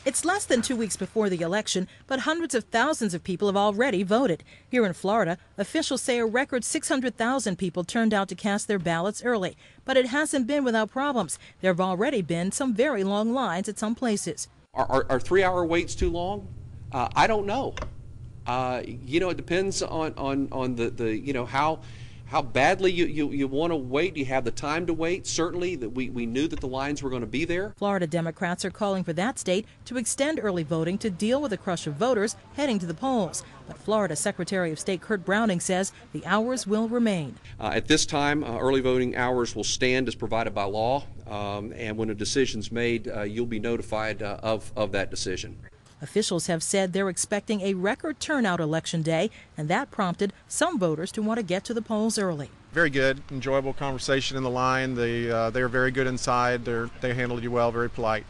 It's less than 2 weeks before the election, but hundreds of thousands of people have already voted. Here in Florida, officials say a record 600,000 people turned out to cast their ballots early. But it hasn't been without problems. There have already been some very long lines at some places. Are 3-hour waits too long? I don't know. It depends on the how badly you want to wait. Do you have the time to wait? Certainly, that we knew that the lines were going to be there. Florida Democrats are calling for that state to extend early voting to deal with the crush of voters heading to the polls. But Florida Secretary of State Kurt Browning says the hours will remain. At this time, early voting hours will stand as provided by law, and when a decision's made, you'll be notified of that decision. Officials have said they're expecting a record turnout Election Day, and that prompted some voters to want to get to the polls early. Very good, enjoyable conversation in the line. They're very good inside. They handled you well, very polite.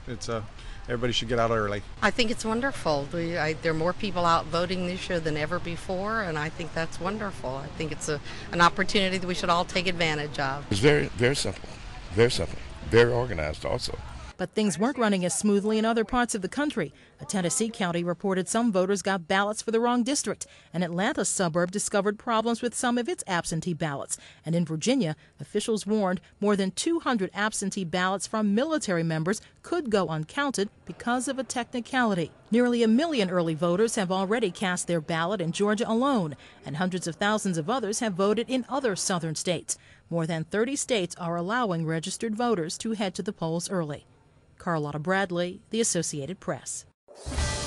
Everybody should get out early. I think it's wonderful. There are more people out voting this year than ever before, and I think that's wonderful. I think it's an opportunity that we should all take advantage of. It's very, very simple, very organized also. But things weren't running as smoothly in other parts of the country. A Tennessee county reported some voters got ballots for the wrong district. An Atlanta suburb discovered problems with some of its absentee ballots. And in Virginia, officials warned more than 200 absentee ballots from military members could go uncounted because of a technicality. Nearly 1 million early voters have already cast their ballot in Georgia alone, and hundreds of thousands of others have voted in other southern states. More than 30 states are allowing registered voters to head to the polls early. Carlotta Bradley, The Associated Press.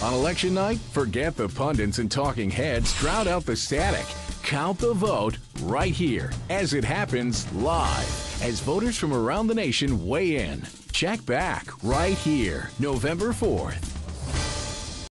On election night, forget the pundits and talking heads, drown out the static. Count the vote right here as it happens live as voters from around the nation weigh in. Check back right here, November 4th.